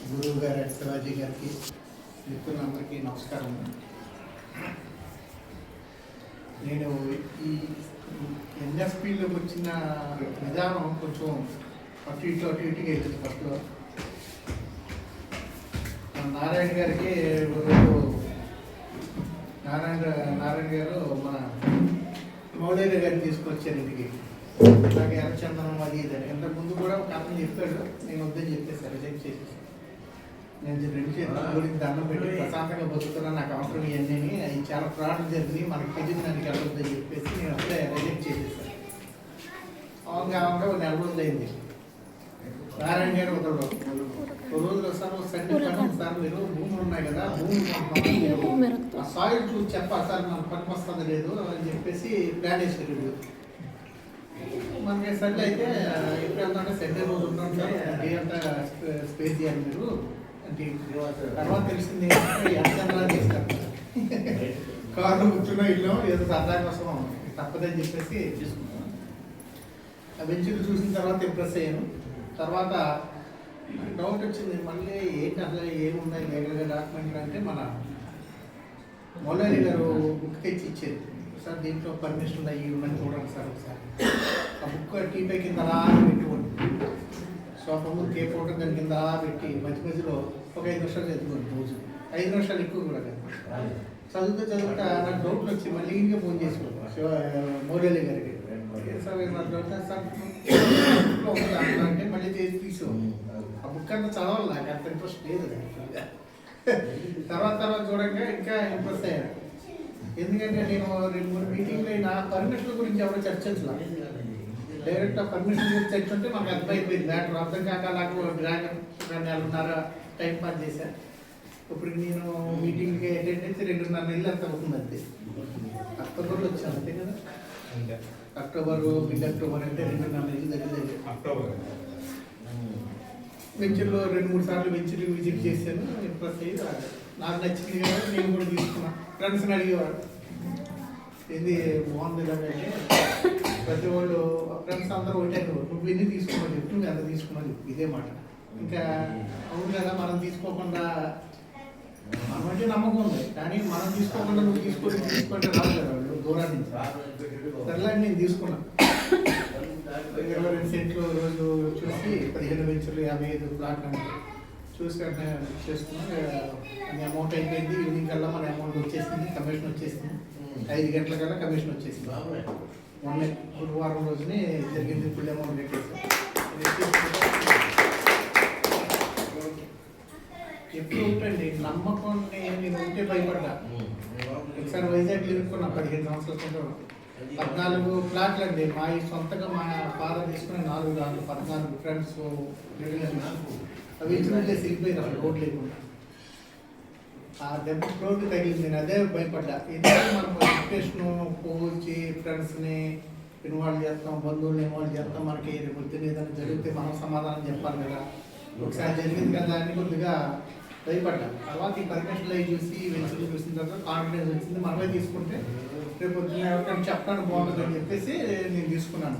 గురువు గారు శివాజీ గారికి మిత్రులందరికీ నమస్కారం. నేను ఈ ఎన్ఎస్పీలోకి వచ్చిన విధానం కొంచెం అటు ఇటుగా వెళ్ళింది. ఫస్ట్లో నారాయణ గారికి నారాయణ గారు మన మౌళేశ్వరి గారిని తీసుకొచ్చారు ఇంటికి. నాకు ఎర్రచందనం అది ఇదని ఇంతకుముందు కూడా ఒక అతను చెప్పాడు, నేను వద్దని చెప్పేసి రిజెక్ట్ చేసేసాను. నేను రెండు చేతుల గురించి దండం పెట్టి ప్రశాంతంగా బతుకుతున్నా, నాకు అవసరం ఇవన్నీ అవి చాలా ఫ్రాడ్ జరిగింది, మనకి తెలియదు దానికి వెళ్ళొద్దని చెప్పేసి నేను అప్పుడే రిజెక్ట్ చేసేసాను. అవగా ఒక నెల రోజులు అయింది. నారాయణ గారు వదలడు రోజులు సార్ మీరు భూములు ఉన్నాయి కదా, భూములు ఆ సాయిల్ చూసి చెప్పాలి సార్, మనకు పనికి వస్తుంది లేదు అని చెప్పేసి ప్లాన్ వేసారు. మనకి సండే అయితే ఎప్పుడు వెళ్తుంటే సండే రోజు ఉంటాం సార్, డే అంతా స్పేస్ చేయాలి మీరు అంటే. తర్వాత తెలిసింది ఎంత చేస్తారు, కార్లు కూర్చున్నా ఇల్లు ఏదో సరదా కోసం తప్పదని చెప్పేసి తీసుకున్నాను. ఆ వెంచర్ చూసిన తర్వాత ఇంప్రెస్ అయ్యాను. తర్వాత డౌట్ వచ్చింది, మళ్ళీ ఏంటి అసలు ఏమున్నాయి లీగల్గా డాక్యుమెంట్లు అంటే మన మౌలాలి గారు బుక్ తెచ్చి ఇచ్చేది. సార్ దీంట్లో పర్మిషన్ అయ్యి ఉందని చూడండి సార్ ఒకసారి. ఆ బుక్ టీపై కింద అలా పెట్టుకోండి, సోఫా ముందు కే ఫోటో దాని కింద అలా పెట్టి మధ్య మధ్యలో ఒక 5 నిమిషాలు చదువుకోండి రోజు. 5 నిమిషాలు ఎక్కువ కూడా కాదు. చదువుతా నాకు డౌట్లు వచ్చి మళ్ళీ ఇంకే ఫోన్ చేసుకోండి మౌలాలి గారికి. సార్ అంటే మళ్ళీ తీసు ఆ బుక్ అంతా చదవాలి, నాకు అంత ఇంట్రెస్ట్ లేదు. తర్వాత చూడగా ఇంకా ఇంట్రెస్ట్ అయ్యాను. ఎందుకంటే నేను 2-3 మీటింగ్లో నా పర్మిషన్ గురించి ఎవరు చర్చించలేదు. డైరెక్ట్ ఆ పర్మిషన్ గురించి చర్చ ఉంటే మాకు అర్థమైపోయింది. మ్యాటర్ అర్థం కాక నాకు డ్రాగన్ 2.5 టైం పాస్ చేశాను. ఇప్పుడు నేను మీటింగ్కి అటెండ్ అయితే 2.5 నెలలు అంత అవుతుంది. అంతే అక్టోబర్లో వచ్చాను అంతే కదా, మిడ్ అక్టోబర్ అంటే 2.5 నెలలు దగ్గర. అక్టోబర్ వెంచర్లో 2-3 సార్లు వెంచర్ విజిట్ చేశాను. ఇంప్రెస్ అయ్యి నాకు నచ్చింది కదా, నేను కూడా తీసుకున్నాను. ఫ్రెండ్స్ని అడిగేవాడు ఏంది బాగుంది కదా అంటే ప్రతి వాళ్ళు ఫ్రెండ్స్ అందరూ ఒకటే, నువ్వు ఎన్ని తీసుకున్నావు చెప్పు, నువ్వు ఎంత తీసుకున్నావు చెప్పు, ఇదే మాట. ఇంకా అవును కదా, మనం తీసుకోకుండా మనం అంటే నమ్మకం ఉంది, కానీ మనం తీసుకోకుండా నువ్వు తీసుకుంటే రాదు కదా వాళ్ళు దూరాన్ని. సర్లే నేను తీసుకున్నాను. 22 సెంట్లు రోజు చూసి 15 వెంచర్లు 55 ప్లాట్లు అంటే చూసి అట్లా చేసుకున్నాను. అది అమౌంట్ అయిపోయింది. ఈవినింగ్ కల్లా మన అమౌంట్ వచ్చేసింది, కమిషన్ వచ్చేసింది. 5 గంటల కల్లా కమిషన్ వచ్చేసింది. మొన్న గురువారం రోజునే జరిగింది. ఫుల్ అమౌంట్ కట్టేసాను. ఎప్పుడు ఉంటండి నమ్మకం, నేను ఉంటే భయపడ్డా. ఒకసారి వైజాగ్ తిరుగుకున్నా 15 సంవత్సరాల కింద. 14 ఫ్లాట్లు అండి మా సొంతగా మా ఫాదర్ తీసుకుని 14 ఫ్రెండ్స్ అవి ఇచ్చినట్లే సిరిపోయింది అక్కడ రోడ్ లేకుండా. ఆ దెబ్బ రోడ్డు తగిలింది. నేను అదే భయపడ్డా. ఎందుకంటే మనం ఎడ్యుకేషన్ పోల్చి ఫ్రెండ్స్ని ఇన్వాల్వ్ చేస్తాం, బంధువుల్ని ఇన్వాల్వ్ చేస్తాం. మనకి పొద్దున్న ఏదైనా జరిగితే మనం సమాధానం చెప్పాలి కదా. ఒకసారి జరిగింది కదా అని కొద్దిగా భయపడ్డా. తర్వాత ఈ పర్మిషన్లు అవి చూసి వెంచర్లు చూసిన తర్వాత కాన్ఫిడెన్స్ వచ్చింది. మనమే తీసుకుంటే రేపు పొద్దున్న ఎవరికైనా చెప్పడానికి బాగుంటుందని చెప్పేసి నేను తీసుకున్నాను.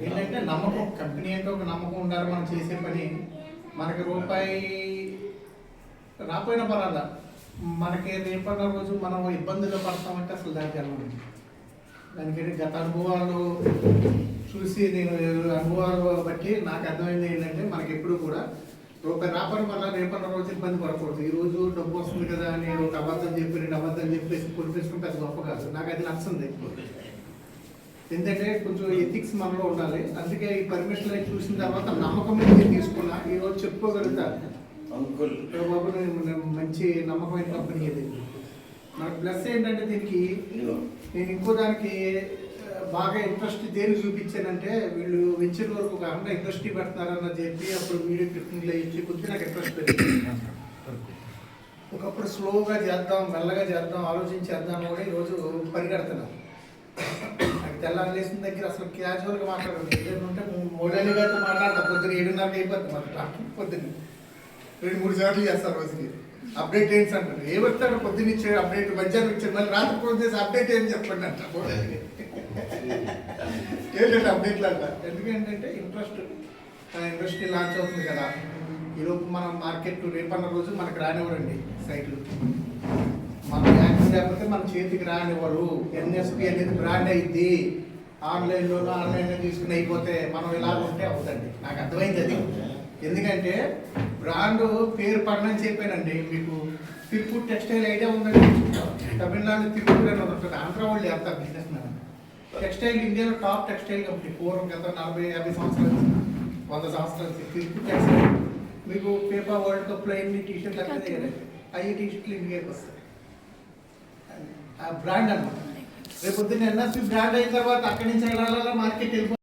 ఏంటంటే నమ్మకం, కంపెనీ అంటే ఒక నమ్మకం ఉండాలి. మనం చేసే పని మనకి రూపాయి రాపోయినా పర్వాలా, మనకి రేపన్న రోజు మనం ఇబ్బందులు పడతామంటే అసలు దానికి వెళ్ళండి. దానికంటే గత అనుభవాలు చూసి నేను అనుభవాలు బట్టి నాకు అర్థమైంది ఏంటంటే మనకి ఎప్పుడు కూడా రూపాయి రాపని వల్ల రేపన్న రోజు ఇబ్బంది పడకూడదు. ఈ రోజు డబ్బు వస్తుంది కదా అని ఒక అబద్ధం చెప్పి 2 అబద్ధాలు చెప్పేసి పొలిపించుకుంటే అది గొప్ప కాదు. నాకు అది నచ్చింది. ఎందుకంటే కొంచెం ఎథిక్స్ మనలో ఉండాలి. అందుకే ఈ పర్మిషన్ అయి చూసిన తర్వాత నమ్మకం మీద తీసుకున్నా. ఈరోజు చెప్పుకోగలుగుతా బాబు నేను మంచి నమ్మకమైన కంపెనీ ఇది. నాకు ప్లస్ ఏంటంటే దీనికి నేను ఇంకో దానికి బాగా ఇంట్రెస్ట్ దేని చూపించానంటే వీళ్ళు వెంచర్ వరకు కాకుండా ఇండస్ట్రీ పెడతారని చెప్పి అప్పుడు వీడియో క్లిప్పింగ్లో ఇచ్చి కొద్దిగా నాకు ఇంట్రెస్ట్ పెరిగింది. ఒకప్పుడు స్లోగా చేద్దాం, మెల్లగా చేద్దాం, ఆలోచించేద్దాం కూడా ఈరోజు పరిగెడుతున్నాను. నాకు తెల్లారి లేచిన దగ్గర అసలు క్యాజువల్గా మాట్లాడాలి. ఏదంటే మౌలాలి గారితో మాట్లాడతా పొద్దున 7:30 అయిపోతుంది. మాకు పొద్దున్న 2-3 సార్లు చేస్తారు రోజుకి. అప్డేట్ ఏంటి అంటారు, ఏమవుతాడు పొద్దున్న ఇచ్చే అప్డేట్, మధ్యాహ్నం ఇచ్చాడు, మళ్ళీ రాత్రి ఫోన్ చేసి అప్డేట్ ఏం చెప్పండి అంట. ఏంటంటే అప్డేట్లు అంట. ఎందుకంటే ఇంట్రెస్ట్ ఇండస్ట్రీ లాంచ్ అవుతుంది కదా, ఈలోపు మనం మార్కెట్ రేపన్న రోజు మనకు రానివ్వరండి సైట్లు. మనం యాక్టివ్ లేకపోతే మన చేతికి రానివ్వరు. ఎన్ఎస్పి అనేది బ్రాండ్ అయింది. ఆన్లైన్లో తీసుకుని అయిపోతే మనం ఇలా ఉంటే అవుతండి. నాకు అర్థమైంది అది. ఎందుకంటే బ్రాండ్ పేరు పడనని చెప్పానండి మీకు. తిరుపూర్ టెక్స్టైల్ ఐడియా ఉందండి. తమిళనాడు తిరుపూర్ అని ఉంటుంది. ఆంధ్ర వాళ్ళు చేస్తారు బిజినెస్ మ్యాన్. టెక్స్టైల్ ఇండియాలో టాప్ టెక్స్టైల్ కంపెనీ. పూర్వం గత 40-50 సంవత్సరాలు 100 సంవత్సరాలు తిరుపూర్ టెక్స్టైల్. మీకు పేపర్ వరల్డ్ కప్లో ఎన్ని టీషర్ట్లు అక్కడ చేయాలండి. అయ్యే టీషర్ట్లు ఇండియాకి వస్తాయి. ఆ బ్రాండ్ అన్నమాట. రేపు పొద్దున్న ఎన్ఎస్పి బ్రాండ్ అయిన తర్వాత అక్కడి నుంచి మార్కెట్ వెళ్ళిపోతుంది.